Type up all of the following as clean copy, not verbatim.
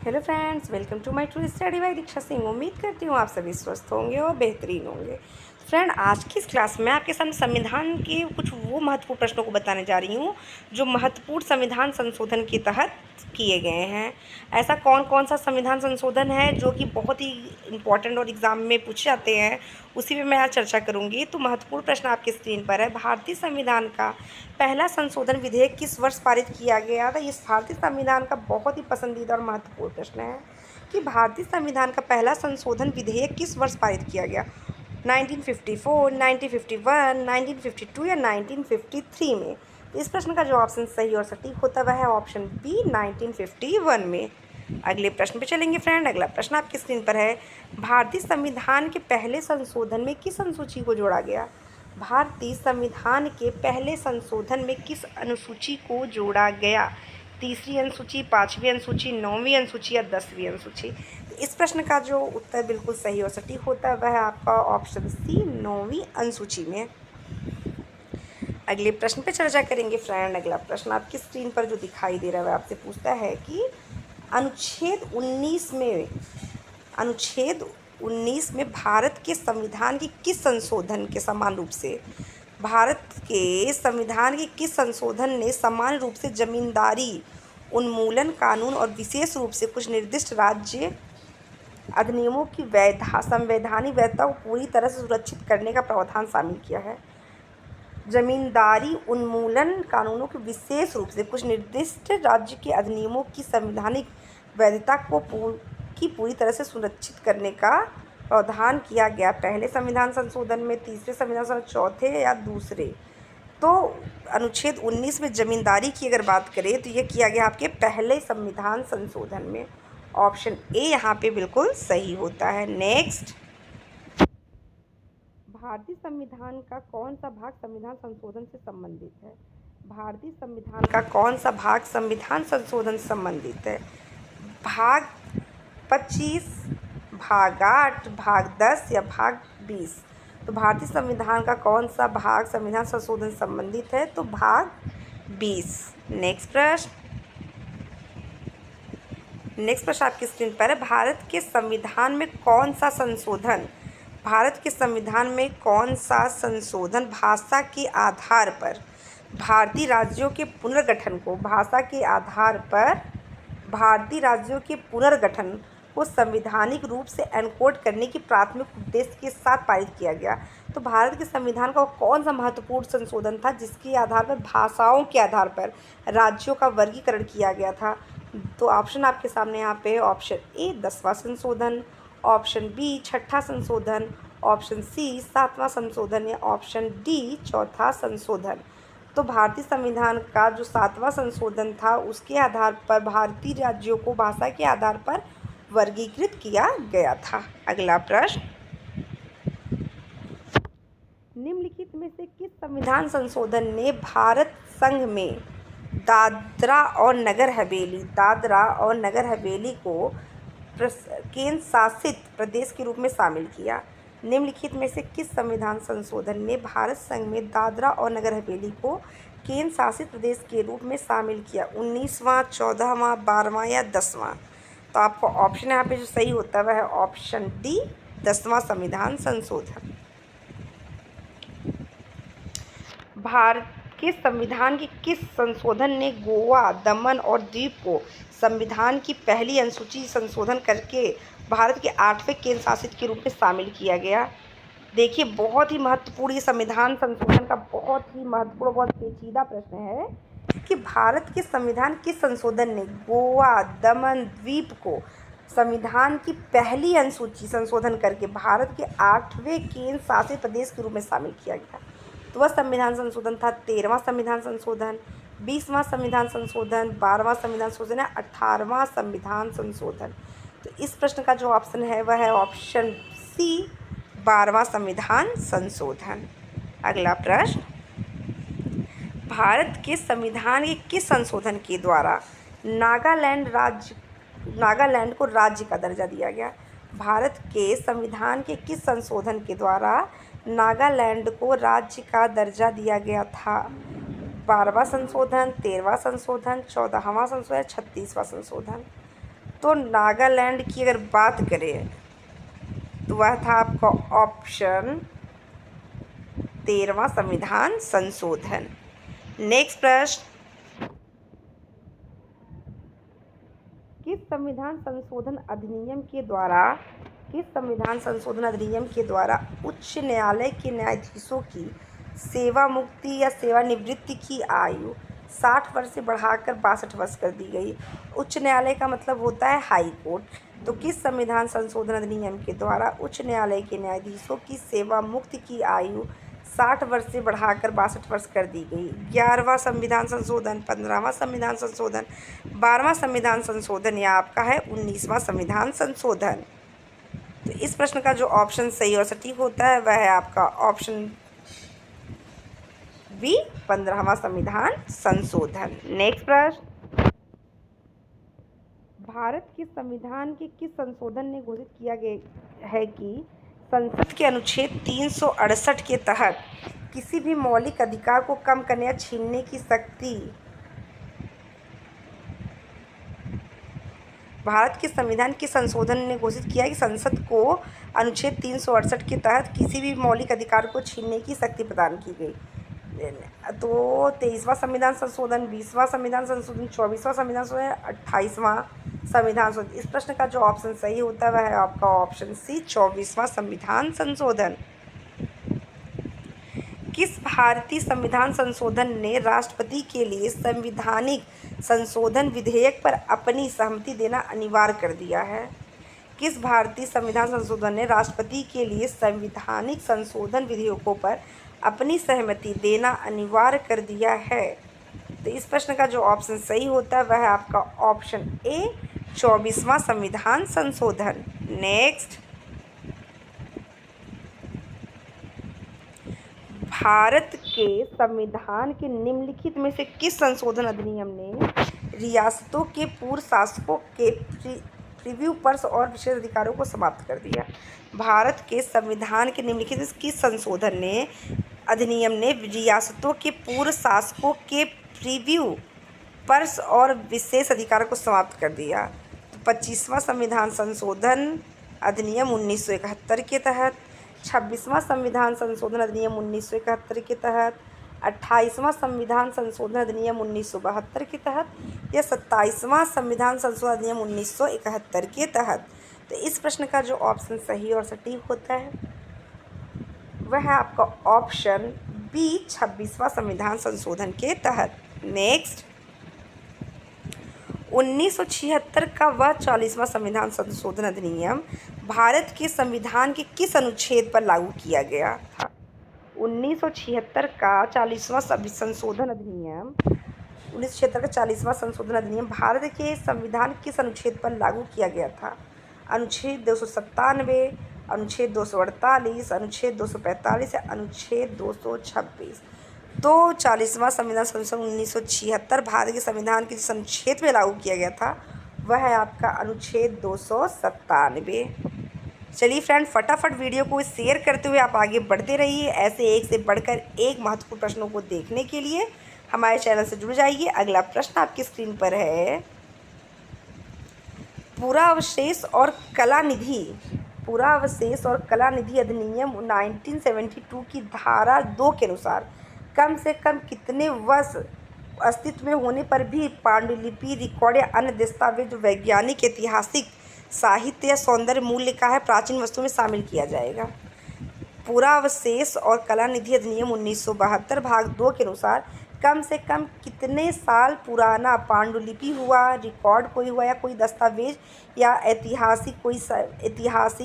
Hello friends, welcome to my true study by Diksha Singh. उम्मीद करती हूँ आप सभी स्वस्थ होंगे और बेहतरीन होंगे। फ्रेंड, आज की इस क्लास में आपके सामने संविधान के कुछ वो महत्वपूर्ण प्रश्नों को बताने जा रही हूँ जो महत्वपूर्ण संविधान संशोधन के तहत किए गए हैं। ऐसा कौन कौन सा संविधान संशोधन है जो कि बहुत ही इम्पॉर्टेंट और एग्ज़ाम में पूछे जाते हैं, उसी पे मैं आज चर्चा करूँगी। तो महत्वपूर्ण प्रश्न आपकी स्क्रीन पर है। भारतीय संविधान का पहला संशोधन विधेयक किस वर्ष पारित किया गया था? इस भारतीय संविधान का बहुत ही पसंदीदा और महत्वपूर्ण प्रश्न है कि भारतीय संविधान का पहला संशोधन विधेयक किस वर्ष पारित किया गया? 1954, 1951, 1952 या 1953 में? तो इस प्रश्न का जो ऑप्शन सही और सटीक होता वह है ऑप्शन बी, 1951 में। अगले प्रश्न पे चलेंगे फ्रेंड। अगला प्रश्न आपकी स्क्रीन पर है। भारतीय संविधान के पहले संशोधन में किस अनुसूची को जोड़ा गया? भारतीय संविधान के पहले संशोधन में किस अनुसूची को जोड़ा गया? तीसरी अनुसूची, पाँचवीं अनुसूची, नौवीं अनुसूची या 10वीं अनुसूची? तो इस प्रश्न का जो उत्तर बिल्कुल सही और सटीक होता है वह है आपका ऑप्शन सी, 9वीं अनुसूची में। अगले प्रश्न पे चर्चा करेंगे फ्रेंड। अगला प्रश्न आपकी स्क्रीन पर जो दिखाई दे रहा है वह आपसे पूछता है कि अनुच्छेद 19 में भारत के संविधान के किस संशोधन के समान रूप से भारत के संविधान के किस संशोधन ने समान रूप से जमींदारी उन्मूलन कानून और विशेष रूप से कुछ निर्दिष्ट राज्य अधिनियमों की संवैधानिक वैधता को पूरी तरह से सुरक्षित करने का प्रावधान शामिल किया है? जमींदारी उन्मूलन कानूनों के विशेष रूप से कुछ निर्दिष्ट राज्य के अधिनियमों की संवैधानिक वैधता को पूरी तरह से सुरक्षित करने का प्रावधान किया गया पहले संविधान संशोधन में, तीसरे संविधान संशोधन, चौथे या दूसरे? तो अनुच्छेद 19 में जमींदारी की अगर बात करें तो यह किया गया आपके पहले संविधान संशोधन में। ऑप्शन ए यहाँ पे बिल्कुल सही होता है। नेक्स्ट, भारतीय संविधान का कौन सा भाग संविधान संशोधन से संबंधित है? भारतीय संविधान का कौन सा भाग संविधान संशोधन से संबंधित है? भाग 25, भाग 8, भाग 10 या भाग 20? तो भारतीय संविधान का कौन सा भाग संविधान संशोधन से संबंधित है? तो भाग 20। नेक्स्ट प्रश्न आपकी स्क्रीन पर है। भारत के संविधान में कौन सा संशोधन भाषा के आधार पर भारतीय राज्यों के पुनर्गठन को संवैधानिक रूप से एनकोड करने की प्राथमिक उद्देश्य के साथ पारित किया गया? तो भारत के संविधान का कौन सा महत्वपूर्ण संशोधन था जिसके आधार पर भाषाओं के आधार पर राज्यों का वर्गीकरण किया गया था? तो ऑप्शन आपके सामने यहाँ पे ऑप्शन ए 10वां संशोधन, ऑप्शन बी 6ठा संशोधन, ऑप्शन सी 7वां संशोधन या ऑप्शन डी 4था संशोधन? तो भारतीय संविधान का जो 7वां संशोधन था उसके आधार पर भारतीय राज्यों को भाषा के आधार पर वर्गीकृत किया गया था। अगला प्रश्न, निम्नलिखित में से किस संविधान संशोधन ने भारत संघ में दादरा और नगर हवेली को केंद्र शासित प्रदेश के रूप में शामिल किया? निम्नलिखित में से किस संविधान संशोधन ने भारत संघ में दादरा और नगर हवेली को केंद्र शासित प्रदेश के रूप में शामिल किया? 19वां, 14वां, 12वां या 10वां? तो आपको ऑप्शन यहाँ पे जो सही होता है वह है ऑप्शन डी, 10वां संविधान संशोधन। भारत के संविधान के किस संशोधन ने गोवा, दमन और दीव को संविधान की पहली अनुसूची संशोधन करके भारत के 8वें केंद्र शासित के रूप में शामिल किया गया? देखिए, बहुत ही महत्वपूर्ण ये संविधान संशोधन का बहुत ही महत्वपूर्ण, बहुत पेचीदा प्रश्न है कि भारत के संविधान किस संशोधन ने गोवा, दमन, द्वीप को संविधान की पहली अनुसूची संशोधन करके भारत के 8वें केंद्र शासित प्रदेश के रूप में शामिल किया गया? तो वह संविधान संशोधन था 13वां संविधान संशोधन, 20वां संविधान संशोधन, 12वां संविधान संशोधन या 18वां संविधान संशोधन? तो इस प्रश्न का जो ऑप्शन है वह है ऑप्शन सी, 12वां संविधान संशोधन। अगला प्रश्न, भारत के संविधान के किस संशोधन के द्वारा नागालैंड को राज्य का दर्जा दिया गया? भारत के संविधान के किस संशोधन के द्वारा नागालैंड को राज्य का दर्जा दिया गया था? 12वां संशोधन, 13वां संशोधन, 14वां संशोधन, 36वां संशोधन? तो नागालैंड की अगर बात करें तो वह था आपका ऑप्शन 13वां संविधान संशोधन। नेक्स्ट प्रश्न, किस संविधान संशोधन अधिनियम के द्वारा उच्च न्यायालय के न्यायाधीशों की सेवा मुक्ति या सेवानिवृत्ति की आयु 60 वर्ष से बढ़ाकर 62 वर्ष कर दी गई। उच्च न्यायालय का मतलब होता है हाई कोर्ट। तो किस संविधान संशोधन अधिनियम के द्वारा उच्च न्यायालय के न्यायाधीशों की सेवा मुक्ति की आयु 60 वर्ष से बढ़ाकर 62 वर्ष कर दी गई? 11वां संविधान संशोधन, 15वां संविधान संशोधन, 12वां संविधान संशोधन या आपका है 19वां संविधान संशोधन? तो इस प्रश्न का जो ऑप्शन सही और सटीक होता है वह है आपका ऑप्शन बी, 15वां संविधान संशोधन। नेक्स्ट प्रश्न, भारत के संविधान के किस संशोधन ने घोषित किया गया है कि संसद के अनुच्छेद 368 के तहत किसी भी मौलिक अधिकार को कम करने या छीनने की शक्ति, भारत के संविधान के संशोधन ने घोषित किया है कि संसद को अनुच्छेद 368 के तहत किसी भी मौलिक अधिकार को छीनने की शक्ति प्रदान की गई? तो 23वां संविधान संशोधन, 20वां संविधान संशोधन, 24वां संविधान संशोधन, 28वां संविधान संशोधन? इस प्रश्न का जो ऑप्शन सही होता है वह है आपका ऑप्शन सी, 24वां संविधान संशोधन। किस भारतीय संविधान संशोधन ने राष्ट्रपति के लिए संवैधानिक संशोधन विधेयक पर अपनी सहमति देना अनिवार्य कर दिया है? किस भारतीय संविधान संशोधन ने राष्ट्रपति के लिए संवैधानिक संशोधन विधेयकों पर अपनी सहमति देना अनिवार्य कर दिया है? तो इस प्रश्न का जो ऑप्शन सही होता है वह है आपका ऑप्शन ए, 24वां संविधान संशोधन। नेक्स्ट, भारत के संविधान के निम्नलिखित में से किस संशोधन अधिनियम ने रियासतों के पूर्व शासकों के प्रीव्यू पर्स और विशेष अधिकारों को समाप्त कर दिया? भारत के संविधान के निम्नलिखित में किस संशोधन ने अधिनियम ने रियासतों के पूर्व शासकों के प्रीव्यू पर्स और विशेष अधिकारों को समाप्त कर दिया? तो 25वां संविधान संशोधन अधिनियम 1971 के तहत, 26वां संविधान संशोधन अधिनियम 1971 के तहत, 28वां संविधान संशोधन अधिनियम 1972 के तहत या 27वां संविधान संशोधन अधिनियम 1971 के तहत? तो इस प्रश्न का जो ऑप्शन सही और सटीक होता है वह है आपका ऑप्शन बी, 26वां संविधान संशोधन के तहत। नेक्स्ट, 1976 का वह 40वां संविधान संशोधन अधिनियम भारत के संविधान के किस अनुच्छेद पर लागू किया गया था? 1976 का 40वां संशोधन अधिनियम 1976 का 40वां संशोधन अधिनियम भारत के संविधान किस अनुच्छेद पर लागू किया गया था? अनुच्छेद 297, अनुच्छेद 248, अनुच्छेद 245 या अनुच्छेद 226? तो 40वां संविधान संशोधन 1976 भारत के संविधान के जिस अनुच्छेद में लागू किया गया था वह है आपका अनुच्छेद 297। चलिए फ्रेंड, फटाफट वीडियो को शेयर करते हुए आप आगे बढ़ते रहिए। ऐसे एक से बढ़कर एक महत्वपूर्ण प्रश्नों को देखने के लिए हमारे चैनल से जुड़ जाइए। अगला प्रश्न आपकी स्क्रीन पर है, पुरावशेष और कला निधि अधिनियम 1972 की धारा 2 के अनुसार कम से कम कितने वर्ष अस्तित्व में होने पर भी पांडुलिपि, रिकॉर्ड या अन्य दस्तावेज वैज्ञानिक, ऐतिहासिक, साहित्य या सौंदर्य मूल्य का है प्राचीन वस्तु में शामिल किया जाएगा? पुरावशेष और कला निधि अधिनियम 1972 भाग 2 के अनुसार कम से कम कितने साल पुराना पांडुलिपि हुआ, रिकॉर्ड कोई हुआ या कोई दस्तावेज या ऐतिहासिक,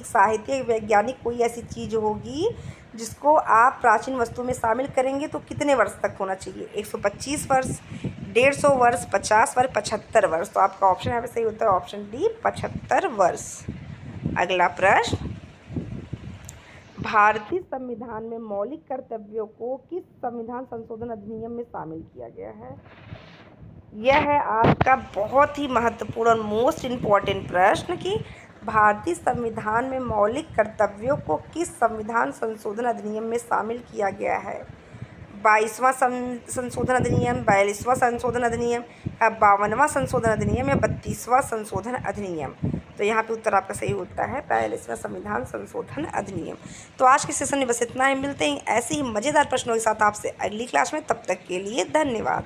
साहित्यिक, वैज्ञानिक कोई ऐसी चीज़ होगी जिसको आप प्राचीन वस्तु में शामिल करेंगे तो कितने वर्ष तक होना चाहिए? 125 वर्ष, 150 वर्ष, 50 वर्ष, 75 वर्ष? तो आपका ऑप्शन यहाँ पे सही होता है ऑप्शन डी, 75 वर्ष। अगला प्रश्न, भारतीय संविधान में मौलिक कर्तव्यों को किस संविधान संशोधन अधिनियम में शामिल किया गया है? यह है आपका बहुत ही महत्वपूर्ण और मोस्ट इम्पॉर्टेंट प्रश्न कि भारतीय संविधान में मौलिक कर्तव्यों को किस संविधान संशोधन अधिनियम में शामिल किया गया है? 22वां संशोधन अधिनियम, 42वां संशोधन अधिनियम, या 52वां संशोधन अधिनियम, या 32वां संशोधन अधिनियम। तो यहाँ पे उत्तर आपका सही होता है 42वां संविधान संशोधन अधिनियम। तो आज के सेशन में बस इतना ही। मिलते हैं ऐसे ही मज़ेदार प्रश्नों के साथ आपसे अगली क्लास में। तब तक के लिए धन्यवाद।